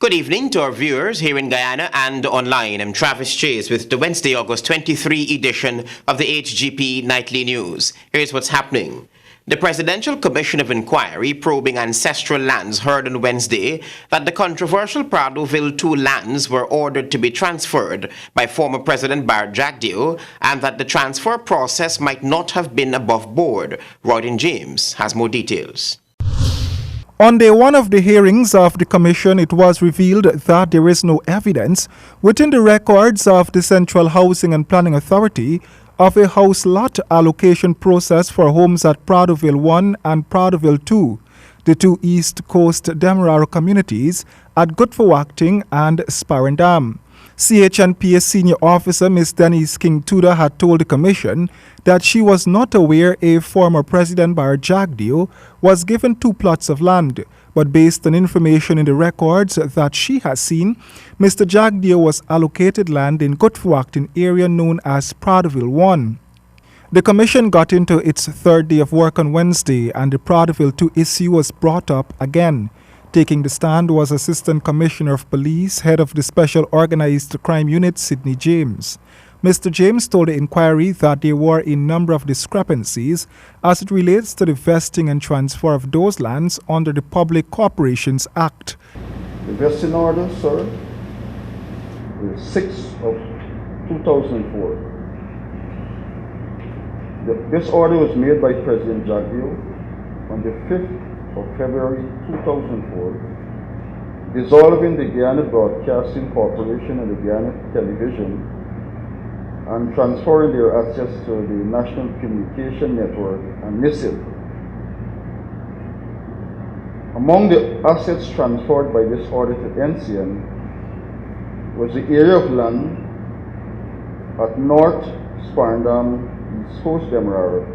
Good evening to our viewers here in Guyana and online. I'm Travis Chase with the Wednesday, August 23 edition of the HGP Nightly News. Here's what's happening. The Presidential Commission of Inquiry probing ancestral lands heard on Wednesday that the controversial Pradoville II lands were ordered to be transferred by former President Bar Jagdeo and that the transfer process might not have been above board. Royden James has more details. On day one of the hearings of the Commission, it was revealed that there is no evidence within the records of the Central Housing and Planning Authority of a house lot allocation process for homes at Pradoville 1 and Pradoville 2, the two East Coast Demerara communities at Gutfawacting and Sparendam. CHNPA senior officer Ms. Denise King-Tudor had told the Commission that she was not aware a former President Bar Jagdeo was given 2 plots of land, but based on information in the records that she has seen, Mr. Jagdeo was allocated land in Gutfawacting area known as Pradoville 1. The Commission got into its third day of work on Wednesday and the Pradoville 2 issue was brought up again. Taking the stand was Assistant Commissioner of Police, Head of the Special Organized Crime Unit, Sidney James. Mr. James told the inquiry that there were a number of discrepancies as it relates to the vesting and transfer of those lands under the Public Corporations Act. The vesting order, sir, is 6th of 2004. This order was made by President Jagdeo on the 5th of February 2004, dissolving the Guyana Broadcasting Corporation and the Guyana Television and transferring their access to the National Communication Network and NISIL. Among the assets transferred by this order to NCN was the area of land at North Sparendam, East Coast Demerara,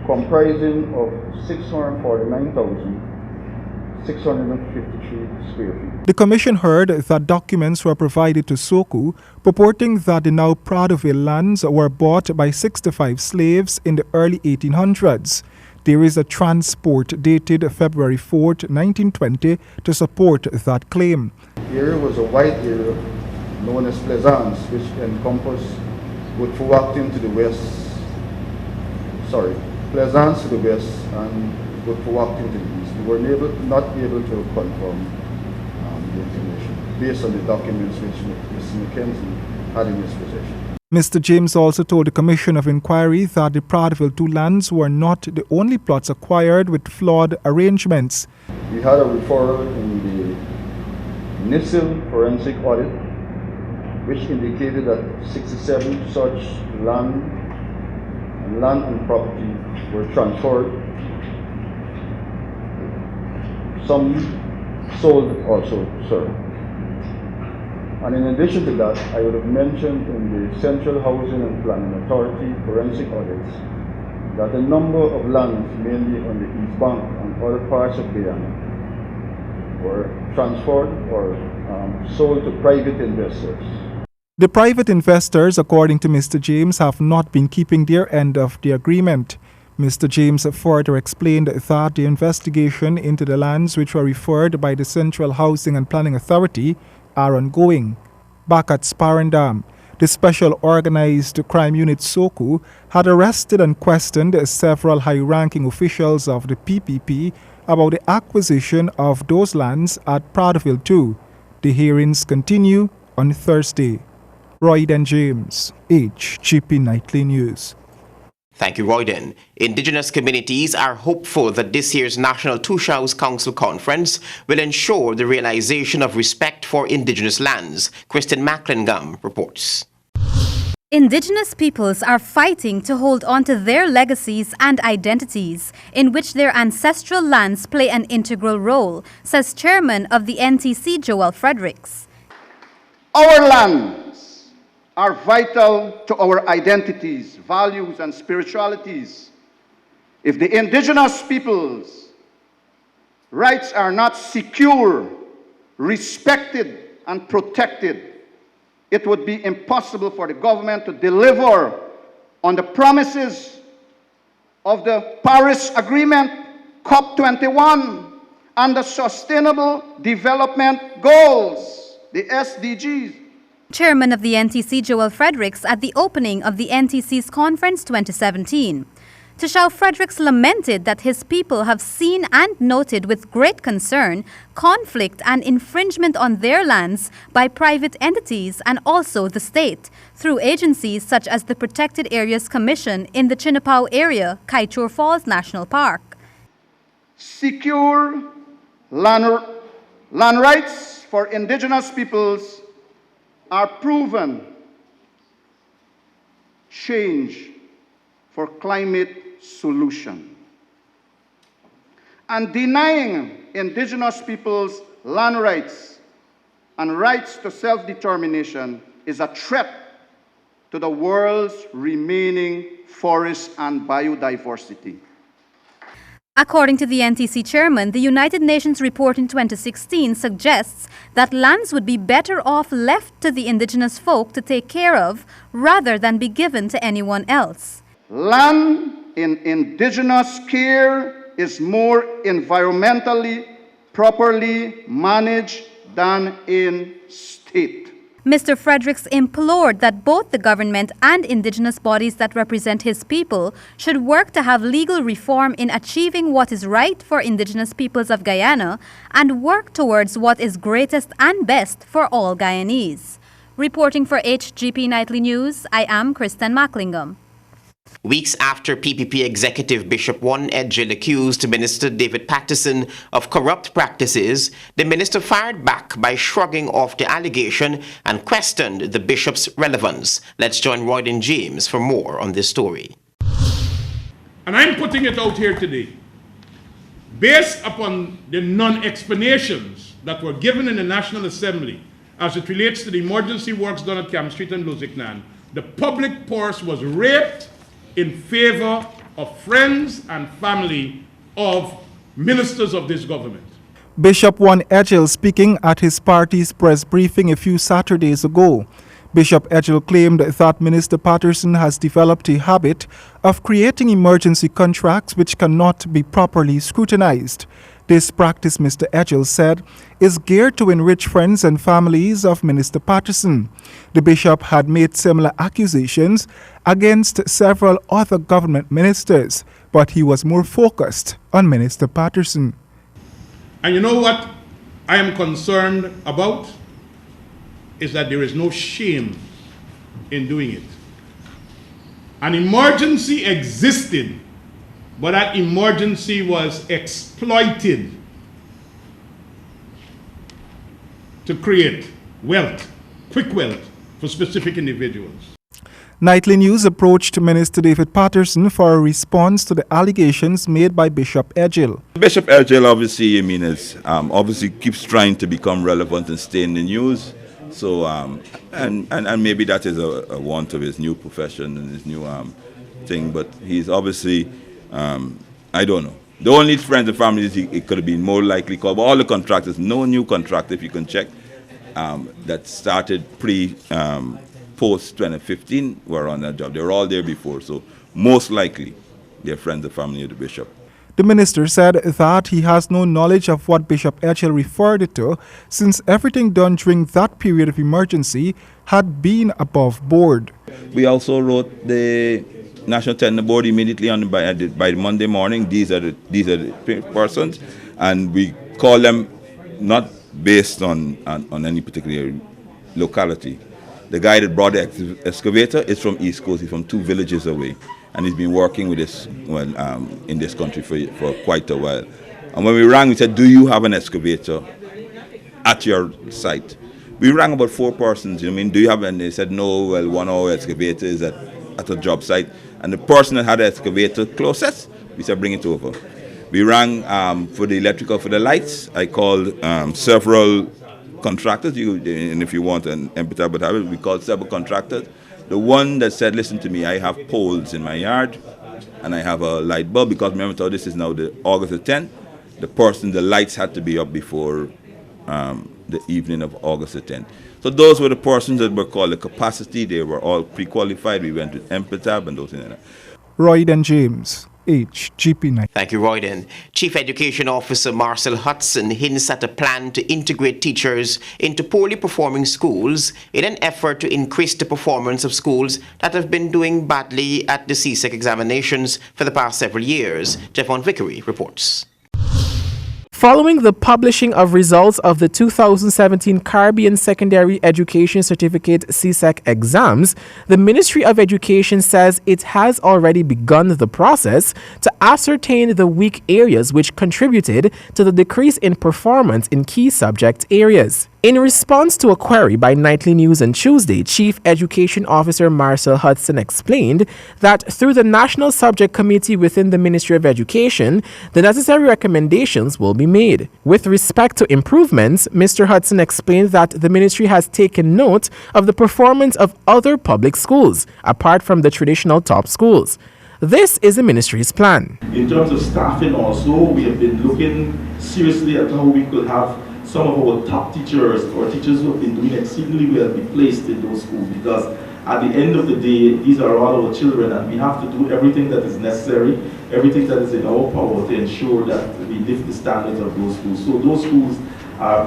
comprising of 649,653 square feet. The Commission heard that documents were provided to SOCU purporting that the now Pradoville lands were bought by 65 slaves in the early 1800s. There is a transport dated February 4, 1920 to support that claim. The area was a wide area known as Plaisance, which encompassed Gutfawacting to the west, Plaisance to the west and Gutfawacting to the east. We were not able to confirm the information based on the documents which Mr. McKenzie had in his possession. Mr. James also told the Commission of Inquiry that the Pradoville 2 lands were not the only plots acquired with flawed arrangements. We had a referral in the NISIL forensic audit which indicated that 67 such land and property were transferred. Some sold also, sir. And in addition to that, I would have mentioned in the Central Housing and Planning Authority forensic audits that a number of lands, mainly on the East Bank and other parts of Guyana, were transferred or sold to private investors. The private investors, according to Mr. James, have not been keeping their end of the agreement. Mr. James further explained that the investigation into the lands which were referred by the Central Housing and Planning Authority are ongoing. Back at Sparendam, the Special Organized Crime Unit SOCU had arrested and questioned several high-ranking officials of the PPP about the acquisition of those lands at Pradoville 2. The hearings continue on Thursday. Royden James, HGP Nightly News. Thank you, Royden. Indigenous communities are hopeful that this year's National Tushaus Council Conference will ensure the realization of respect for Indigenous lands. Kristen Macklingam reports. Indigenous peoples are fighting to hold on to their legacies and identities, in which their ancestral lands play an integral role, says Chairman of the NTC, Joel Fredericks. Our lands are vital to our identities, values, and spiritualities. If the indigenous peoples' rights are not secure, respected, and protected, it would be impossible for the government to deliver on the promises of the Paris Agreement, COP21, and the Sustainable Development Goals, the SDGs. Chairman of the NTC Joel Fredericks at the opening of the NTC's Conference 2017. Tishau Fredericks lamented that his people have seen and noted with great concern conflict and infringement on their lands by private entities and also the state through agencies such as the Protected Areas Commission in the Chinapao area, Kaichur Falls National Park. Secure land rights for indigenous peoples are proven change for climate solution. And denying indigenous peoples land rights and rights to self-determination is a threat to the world's remaining forests and biodiversity. According to the NTC chairman, the United Nations report in 2016 suggests that lands would be better off left to the indigenous folk to take care of rather than be given to anyone else. Land in indigenous care is more environmentally properly managed than in state. Mr. Fredericks implored that both the government and indigenous bodies that represent his people should work to have legal reform in achieving what is right for indigenous peoples of Guyana and work towards what is greatest and best for all Guyanese. Reporting for HGP Nightly News, I am Kristen Macklingam. Weeks after PPP Executive Bishop One Edgell accused Minister David Patterson of corrupt practices, the minister fired back by shrugging off the allegation and questioned the bishop's relevance. Let's join Royden James for more on this story. And I'm putting it out here today, based upon the non-explanations that were given in the National Assembly as it relates to the emergency works done at Camp Street and Lusignan. The public purse was raped in favor of friends and family of ministers of this government. Bishop One Edgell speaking at his party's press briefing a few Saturdays ago. Bishop Edgell claimed that Minister Patterson has developed a habit of creating emergency contracts which cannot be properly scrutinized. This practice, Mr. Edgell said, is geared to enrich friends and families of Minister Patterson. The bishop had made similar accusations against several other government ministers, but he was more focused on Minister Patterson. And you know what I am concerned about? Is that there is no shame in doing it. An emergency existed, but that emergency was exploited to create wealth, quick wealth, for specific individuals. Nightly News approached Minister David Patterson for a response to the allegations made by Bishop Edgell. Bishop Edgell obviously, is obviously keeps trying to become relevant and stay in the news. So, and maybe that is a want of his new profession and his new thing, but he's obviously, I don't know. The only friends and families he could have been more likely called, but all the contractors, no new contract, if you can check, that started post-2015 were on that job. They were all there before, so most likely they're friends and family of the bishop. The minister said that he has no knowledge of what Bishop Edgell referred to, since everything done during that period of emergency had been above board. We also wrote the National Tender Board immediately by the Monday morning. These are the persons, and we call them not based on any particular locality. The guy that brought the excavator is from East Coast. He's from 2 villages away. And he's been working with this, in this country for quite a while. And when we rang, we said, do you have an excavator at your site? We rang about 4 persons, do you have, and they said, no, well, one of our excavator is at a job site. And the person that had the excavator closest, we said, bring it over. We rang for the electrical, for the lights. I called several contractors, and if you want an empathy, but we called several contractors. The one that said, listen to me, I have poles in my yard and I have a light bulb, because remember, this is now the August the 10th. The lights had to be up before the evening of August the 10th. So those were the persons that were called the capacity. They were all pre-qualified. We went with Empatab and those things like that. Royden James. HGP9. Thank you, Royden. Chief Education Officer Marcel Hudson hints at a plan to integrate teachers into poorly performing schools in an effort to increase the performance of schools that have been doing badly at the CSEC examinations for the past several years. Jeffon Vickery reports. Following the publishing of results of the 2017 Caribbean Secondary Education Certificate CSEC exams, the Ministry of Education says it has already begun the process to ascertain the weak areas which contributed to the decrease in performance in key subject areas. In response to a query by Nightly News on Tuesday, Chief Education Officer Marcel Hudson explained that through the National Subject Committee within the Ministry of Education, the necessary recommendations will be made. With respect to improvements, Mr. Hudson explained that the ministry has taken note of the performance of other public schools, apart from the traditional top schools. This is the ministry's plan. In terms of staffing also, we have been looking seriously at how we could have some of our top teachers or teachers who have been doing exceedingly well be placed in those schools, because at the end of the day, these are all our children, and we have to do everything that is necessary, everything that is in our power to ensure that we lift the standards of those schools. So those schools are,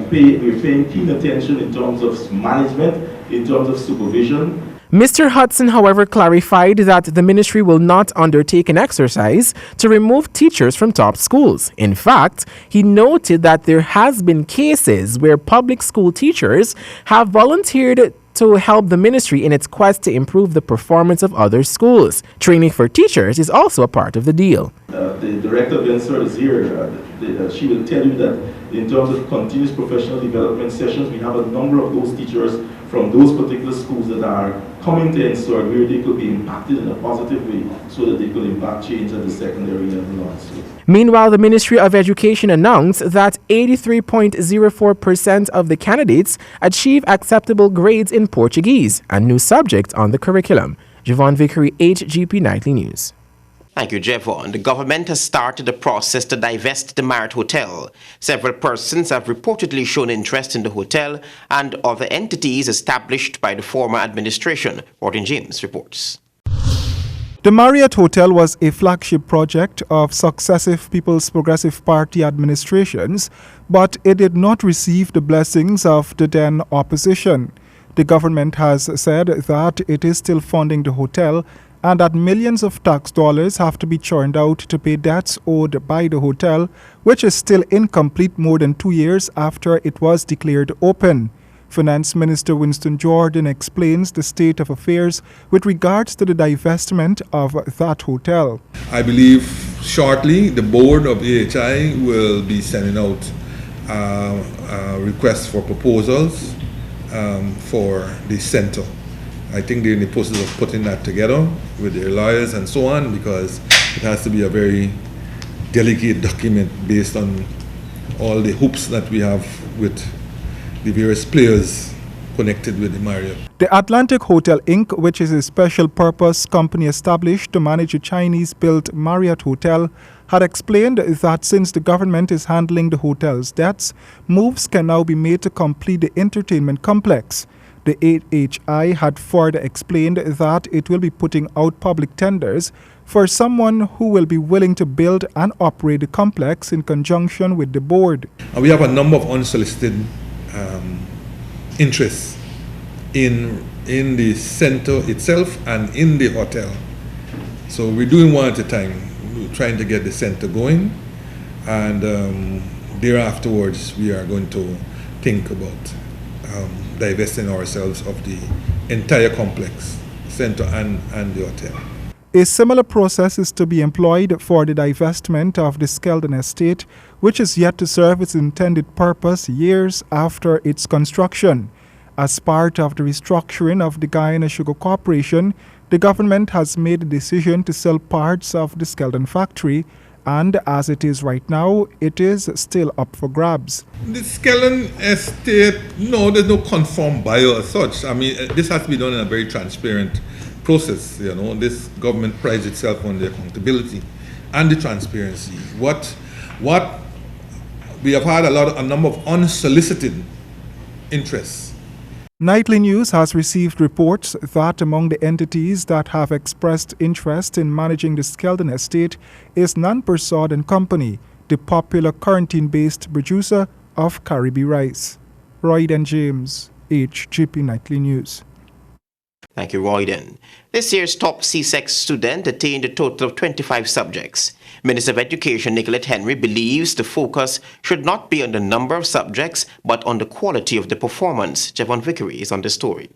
we're paying keen attention in terms of management, in terms of supervision. Mr. Hudson, however, clarified that the ministry will not undertake an exercise to remove teachers from top schools. In fact, he noted that there has been cases where public school teachers have volunteered to help the ministry in its quest to improve the performance of other schools. Training for teachers is also a part of the deal. The director of INSERT is here. She will tell you that in terms of continuous professional development sessions, we have a number of those teachers from those particular schools that are coming to INSERT where they could be impacted in a positive way so that they could impact change at the secondary level also. Meanwhile, the Ministry of Education announced that 83.04% of the candidates achieve acceptable grades in Portuguese, a new subject on the curriculum. Jeffon Vickery, HGP Nightly News. Thank you, Jeffon. The government has started the process to divest the Marriott Hotel. Several persons have reportedly shown interest in the hotel and other entities established by the former administration. Martin James reports. The Marriott Hotel was a flagship project of successive People's Progressive Party administrations, but it did not receive the blessings of the then opposition. The government has said that it is still funding the hotel and that millions of tax dollars have to be churned out to pay debts owed by the hotel, which is still incomplete more than 2 years after it was declared open. Finance Minister Winston Jordan explains the state of affairs with regards to the divestment of that hotel. I believe shortly the board of AHI will be sending out requests for proposals for the center. I think they're in the process of putting that together with their lawyers and so on, because it has to be a very delicate document based on all the hoops that we have with the various players connected with the Marriott. The Atlantic Hotel Inc., which is a special purpose company established to manage a Chinese-built Marriott hotel, had explained that since the government is handling the hotel's debts, moves can now be made to complete the entertainment complex. The AHI had further explained that it will be putting out public tenders for someone who will be willing to build and operate the complex in conjunction with the board. And we have a number of unsolicited interests in the center itself and in the hotel. So we're doing one at a time. We're trying to get the center going, and thereafterwards we are going to think about divesting ourselves of the entire complex, center and the hotel. A similar process is to be employed for the divestment of the Skeldon estate, which is yet to serve its intended purpose years after its construction. As part of the restructuring of the Guyana Sugar Corporation, the government has made a decision to sell parts of the Skeldon factory, and as it is right now, it is still up for grabs. The Skeldon estate, no, there's no confirmed buyer as such. I mean, this has to be done in a very transparent process. You know, this government prides itself on the accountability and the transparency. What we have had a number of unsolicited interests. Nightly News has received reports that among the entities that have expressed interest in managing the Skeldon estate is Nan-Persaud and Company, the popular quarantine-based producer of Caribbean rice. Royden James, HGP Nightly News. Thank you, Royden. This year's top CSEC student attained a total of 25 subjects. Minister of Education Nicolette Henry believes the focus should not be on the number of subjects, but on the quality of the performance. Javon Vickery is on the story.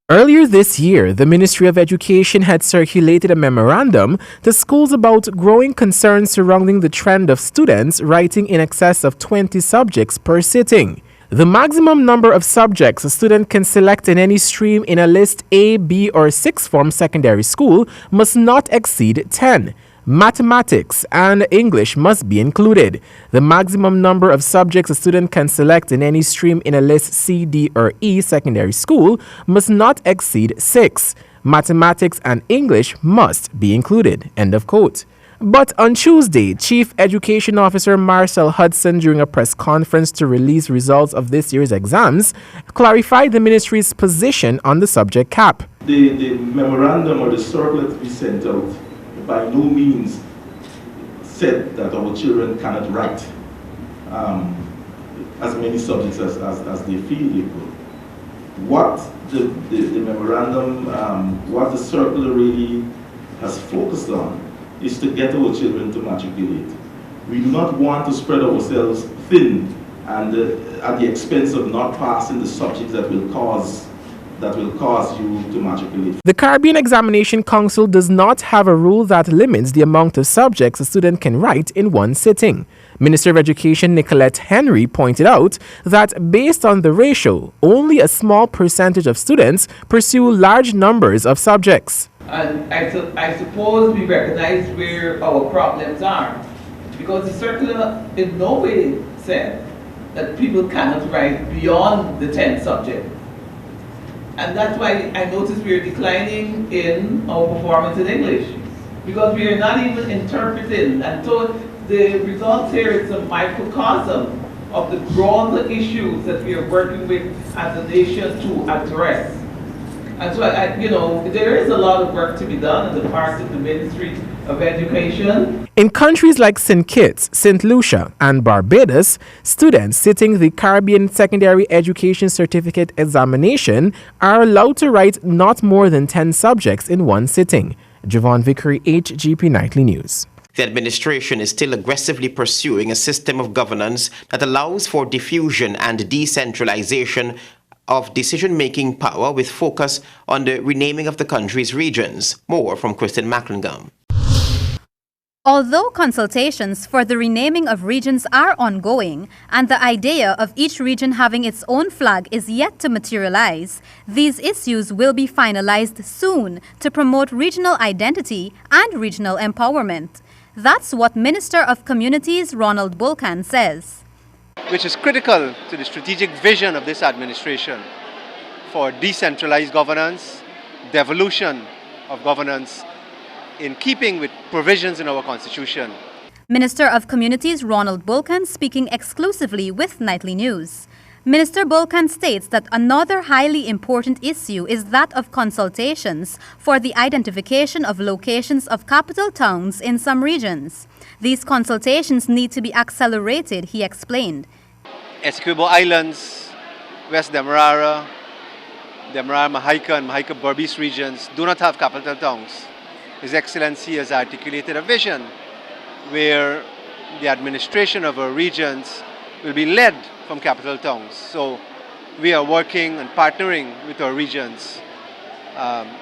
Earlier this year, the Ministry of Education had circulated a memorandum to schools about growing concerns surrounding the trend of students writing in excess of 20 subjects per sitting. The maximum number of subjects a student can select in any stream in a list A, B, or sixth form secondary school must not exceed 10. Mathematics and English must be included. The maximum number of subjects a student can select in any stream in a list C, D, or E secondary school must not exceed 6. Mathematics and English must be included. End of quote. But on Tuesday, Chief Education Officer Marcel Hudson, during a press conference to release results of this year's exams, clarified the ministry's position on the subject cap. The memorandum or the circular to be sent out by no means said that our children cannot write as many subjects as they feel they could. What the memorandum, what the circular really has focused on is to get our children to matriculate. We do not want to spread ourselves thin and at the expense of not passing the subjects that will cause you to matriculate. The Caribbean Examination Council does not have a rule that limits the amount of subjects a student can write in one sitting. Minister of Education Nicolette Henry pointed out that based on the ratio, only a small percentage of students pursue large numbers of subjects. And I suppose we recognize where our problems are, because the circular in no way said that people cannot write beyond the 10th subject. And that's why I notice we're declining in our performance in English, because we are not even interpreting. And so the results here is a microcosm of the broader issues that we are working with as a nation to address. And so, there is a lot of work to be done in the part of the Ministry of Education. In countries like St. Kitts, St. Lucia, and Barbados, students sitting the Caribbean Secondary Education Certificate examination are allowed to write not more than 10 subjects in one sitting. Javon Vickery, HGP Nightly News. The administration is still aggressively pursuing a system of governance that allows for diffusion and decentralization of decision-making power with focus on the renaming of the country's regions. More from Kristen Macklingam. Although consultations for the renaming of regions are ongoing and the idea of each region having its own flag is yet to materialize, these issues will be finalized soon to promote regional identity and regional empowerment. That's what Minister of Communities Ronald Bulkan says. Which is critical to the strategic vision of this administration for decentralized governance, devolution of governance, in keeping with provisions in our Constitution. Minister of Communities Ronald Bulkan speaking exclusively with Nightly News. Minister Bulkan states that another highly important issue is that of consultations for the identification of locations of capital towns in some regions. These consultations need to be accelerated, he explained. Essequibo Islands, West Demerara, Mahaica and Mahaica Berbice regions do not have capital towns. His Excellency has articulated a vision where the administration of our regions will be led from capital towns. So we are working and partnering with our regions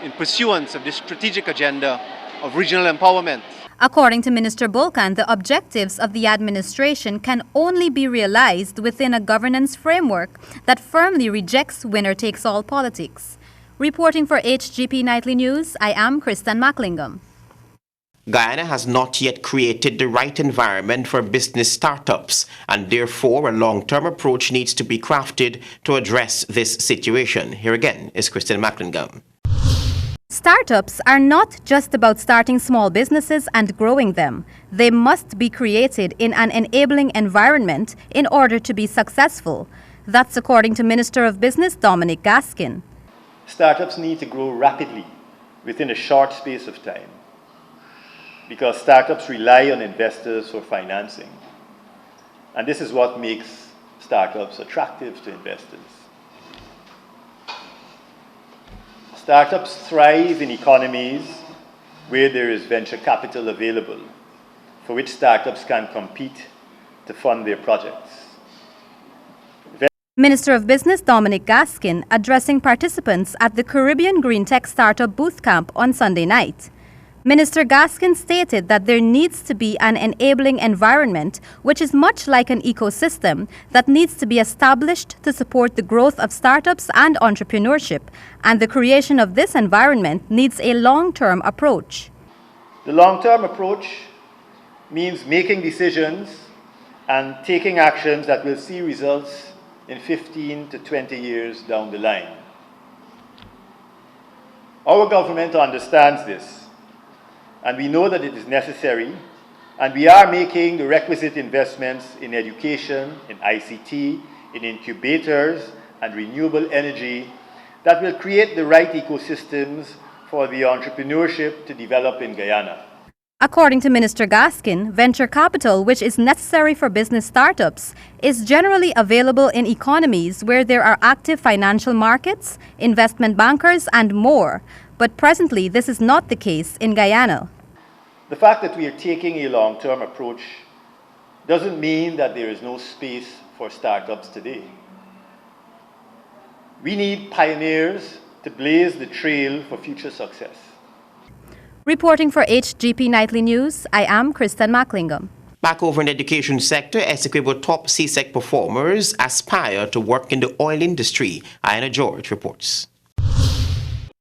in pursuance of this strategic agenda of regional empowerment. According to Minister Bulkan, the objectives of the administration can only be realized within a governance framework that firmly rejects winner-takes-all politics. Reporting for HGP Nightly News, I am Kristen Macklingam. Guyana has not yet created the right environment for business startups, and therefore a long-term approach needs to be crafted to address this situation. Here again is Kristen Macklingam. Startups are not just about starting small businesses and growing them. They must be created in an enabling environment in order to be successful. That's according to Minister of Business Dominic Gaskin. Startups need to grow rapidly within a short space of time because startups rely on investors for financing. And this is what makes startups attractive to investors. Startups thrive in economies where there is venture capital available, for which startups can compete to fund their projects. Minister of Business Dominic Gaskin addressing participants at the Caribbean Green Tech Startup Booth Camp on Sunday night. Minister Gaskin stated that there needs to be an enabling environment, which is much like an ecosystem that needs to be established to support the growth of startups and entrepreneurship, and the creation of this environment needs a long-term approach. The long-term approach means making decisions and taking actions that will see results in 15 to 20 years down the line. Our government understands this, and we know that it is necessary, and we are making the requisite investments in education, in ICT, in incubators, and renewable energy that will create the right ecosystems for the entrepreneurship to develop in Guyana. According to Minister Gaskin, venture capital, which is necessary for business startups, is generally available in economies where there are active financial markets, investment bankers, and more. But presently, this is not the case in Guyana. The fact that we are taking a long-term approach doesn't mean that there is no space for startups today. We need pioneers to blaze the trail for future success. Reporting for HGP Nightly News, I am Kristen Macklingam. Back over in the education sector, Essequibo top CSEC performers aspire to work in the oil industry. Iana George reports.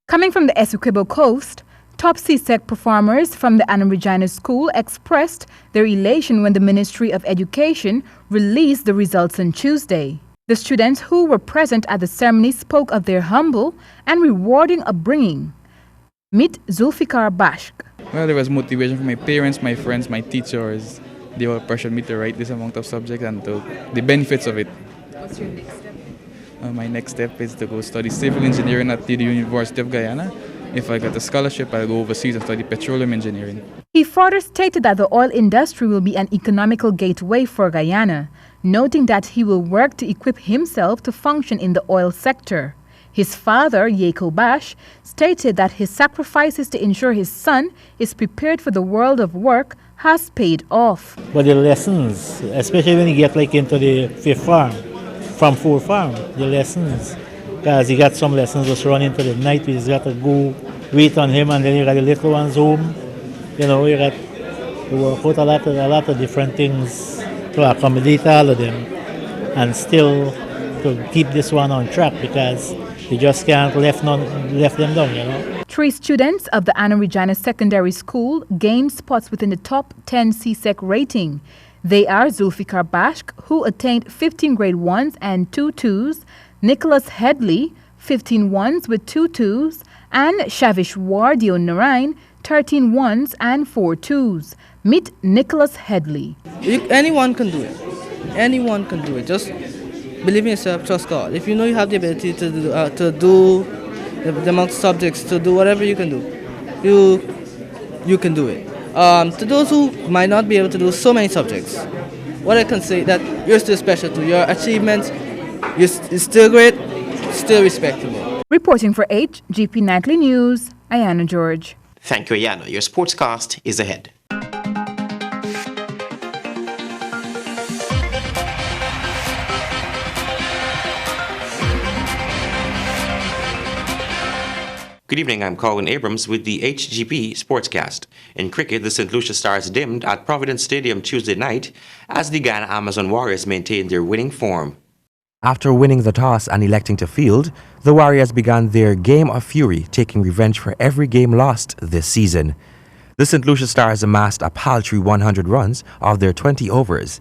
Coming from the Essequibo coast, top CSEC performers from the Anna Regina School expressed their elation when the Ministry of Education released the results on Tuesday. The students who were present at the ceremony spoke of their humble and rewarding upbringing. Meet Zulfikar Bashk. Well, there was motivation from my parents, my friends, my teachers. They all pressured me to write this amount of subjects and the benefits of it. What's your next step? My next step is to go study civil engineering at the University of Guyana. If I get a scholarship, I'll go overseas and study petroleum engineering. He further stated that the oil industry will be an economical gateway for Guyana, noting that he will work to equip himself to function in the oil sector. His father, Yeko Bash, stated that his sacrifices to ensure his son is prepared for the world of work has paid off. But the lessons, especially when you get like into the fifth farm, from fourth farm, the lessons, because he got some lessons just run into the night, we just got to go wait on him, and then you got the little ones home, you know, you got to work out a lot of different things to accommodate all of them, and still to keep this one on track, because you just can't left them down, you know. 3 students of the Anna Regina Secondary School gained spots within the top 10 CSEC rating. They are Zulfikar Bashk, who attained 15 grade 1s and 2 2s, Nicholas Headley, 15 1s with 2 2s, and Shavish Wardio Narain, 13 1s and 4 2s. Meet Nicholas Headley. Anyone can do it. Anyone can do it. Just believe in yourself, trust God. If you know you have the ability to do the amount of subjects, to do whatever you can do, you can do it. To those who might not be able to do so many subjects, what I can say that you're still special too. Your achievements is still great, still respectable. Reporting for HGP Nightly News, Ayana George. Thank you, Ayana. Your sportscast is ahead. Good evening, I'm Colin Abrams with the HGP Sportscast. In cricket, the St. Lucia Stars dimmed at Providence Stadium Tuesday night as the Ghana Amazon Warriors maintained their winning form. After winning the toss and electing to field, the Warriors began their game of fury, taking revenge for every game lost this season. The St. Lucia Stars amassed a paltry 100 runs of their 20 overs.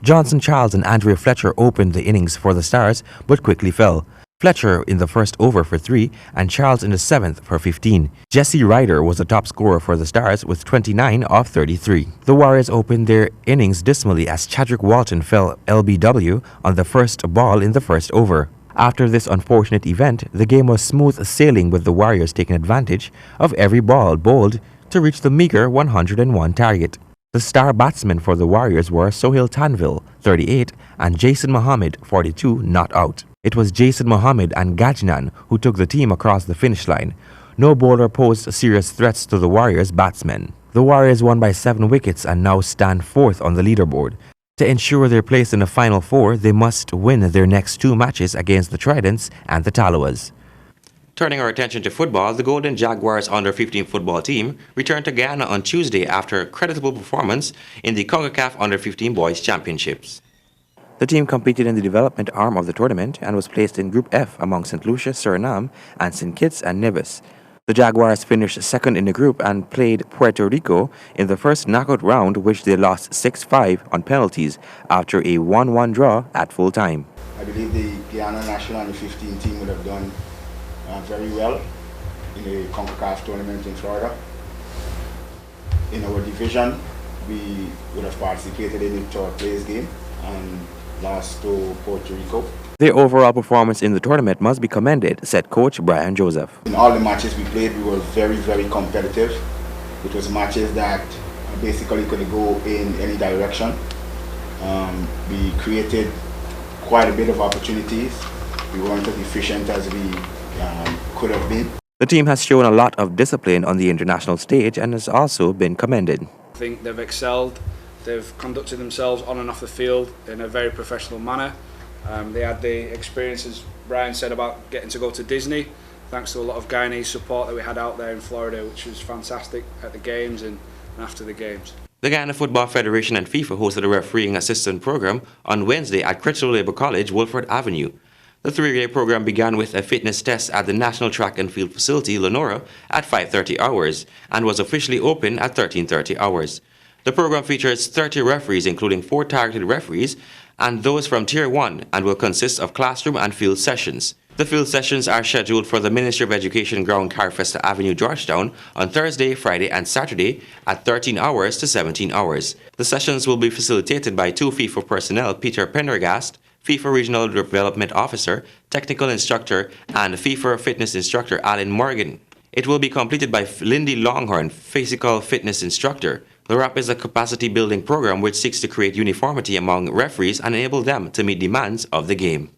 Johnson Charles and Andrea Fletcher opened the innings for the Stars, but quickly fell. Fletcher in the first over for 3 and Charles in the 7th for 15. Jesse Ryder was the top scorer for the Stars with 29 of 33. The Warriors opened their innings dismally as Chadwick Walton fell LBW on the first ball in the first over. After this unfortunate event, the game was smooth sailing with the Warriors taking advantage of every ball bowled to reach the meager 101 target. The star batsmen for the Warriors were Sohail Tanvil, 38, and Jason Mohammed, 42, not out. It was Jason Mohammed and Gajnan who took the team across the finish line. No bowler posed serious threats to the Warriors' batsmen. The Warriors won by 7 wickets and now stand 4th on the leaderboard. To ensure their place in the Final Four, they must win their next 2 matches against the Tridents and the Tallawahs. Turning our attention to football, the Golden Jaguars under-15 football team returned to Guyana on Tuesday after a creditable performance in the CONCACAF Under-15 Boys Championships. The team competed in the development arm of the tournament and was placed in Group F among St. Lucia, Suriname, and St. Kitts and Nevis. The Jaguars finished second in the group and played Puerto Rico in the first knockout round, which they lost 6-5 on penalties after a 1-1 draw at full time. I believe the Guyana national under-15 team would have done very well in the CONCACAF tournament in Florida. In our division, we would have participated in the third place game and lost to Puerto Rico. Their overall performance in the tournament must be commended, said coach Brian Joseph. In all the matches we played, we were very, very competitive. It was matches that basically could go in any direction. We created quite a bit of opportunities. We weren't as efficient as we could have been. The team has shown a lot of discipline on the international stage and has also been commended. I think they've excelled. They've conducted themselves on and off the field in a very professional manner. They had the experience, as Brian said, about getting to go to Disney, thanks to a lot of Guyanese support that we had out there in Florida, which was fantastic at the games and after the games. The Guyana Football Federation and FIFA hosted a refereeing assistant program on Wednesday at Crystal Labour College, Wolford Avenue. The 3-day program began with a fitness test at the National Track and Field Facility, Lenora, at 5:30 hours and was officially open at 13:30 hours. The program features 30 referees, including 4 targeted referees and those from Tier 1, and will consist of classroom and field sessions. The field sessions are scheduled for the Ministry of Education ground, Carfesta Avenue, Georgetown, on Thursday, Friday, and Saturday at 13 hours to 17 hours. The sessions will be facilitated by 2 FIFA personnel, Peter Pendergast, FIFA Regional Development Officer, Technical Instructor, and FIFA Fitness Instructor Alan Morgan. It will be completed by Lindy Longhorn, Physical Fitness Instructor. The RAP is a capacity-building program which seeks to create uniformity among referees and enable them to meet demands of the game.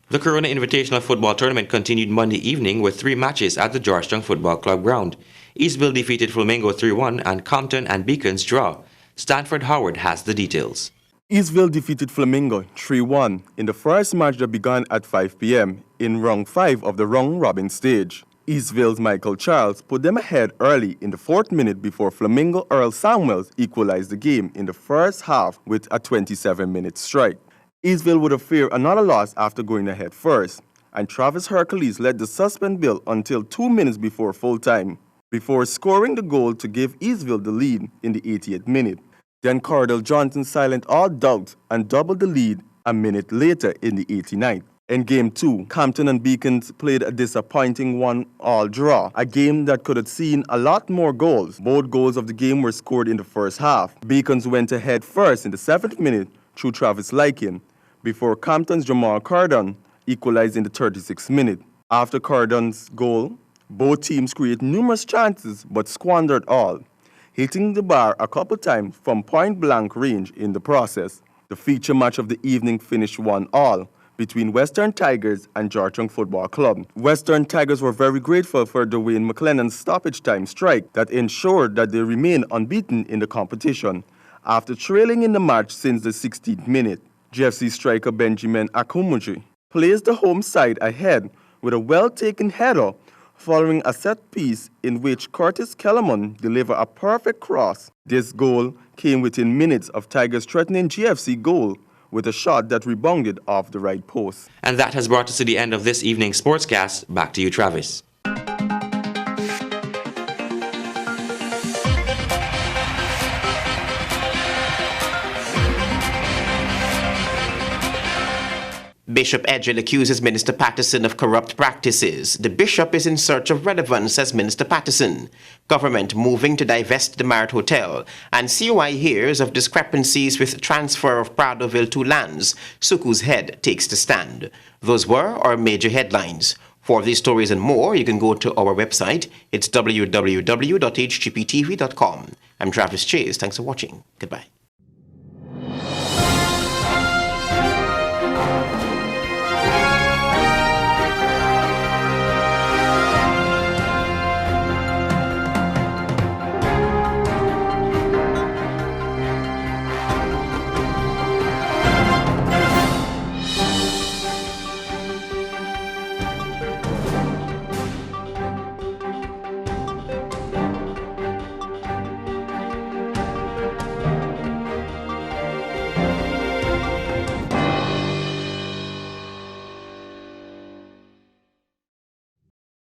The Corona Invitational Football Tournament continued Monday evening with 3 matches at the Georgetown Football Club ground. Eastville defeated Flamingo 3-1 and Compton and Beacons draw. Stanford Howard has the details. Eastville defeated Flamingo 3-1 in the first match that began at 5 p.m. in round 5 of the round-robin stage. Eastville's Michael Charles put them ahead early in the 4th minute before Flamingo Earl Samuels equalized the game in the first half with a 27-minute strike. Eastville would have feared another loss after going ahead first, and Travis Hercules led the suspend bill until 2 minutes before full time, before scoring the goal to give Eastville the lead in the 88th minute. Then Cordell Johnson silenced all doubt and doubled the lead a minute later in the 89th. In Game 2, Compton and Beacons played a disappointing 1-all draw, a game that could have seen a lot more goals. Both goals of the game were scored in the first half. Beacons went ahead first in the 7th minute through Travis Lykin, before Compton's Jamal Cardon equalized in the 36th minute. After Cardon's goal, both teams created numerous chances but squandered all, hitting the bar a couple times from point-blank range in the process. The feature match of the evening finished 1-all between Western Tigers and Georgetown Football Club. Western Tigers were very grateful for Dwayne McLennan's stoppage time strike that ensured that they remain unbeaten in the competition after trailing in the match since the 16th minute. GFC striker Benjamin Akumuji placed the home side ahead with a well-taken header following a set piece in which Curtis Kellerman delivered a perfect cross. This goal came within minutes of Tigers threatening GFC goal with a shot that rebounded off the right post. And that has brought us to the end of this evening's sportscast. Back to you, Travis. Bishop Edgell accuses Minister Patterson of corrupt practices. The bishop is in search of relevance, says Minister Patterson. Government moving to divest the Marriott Hotel. And COI hears of discrepancies with transfer of Pradoville to lands. Suku's head takes the stand. Those were our major headlines. For these stories and more, you can go to our website. It's www.hgptv.com. I'm Travis Chase. Thanks for watching. Goodbye.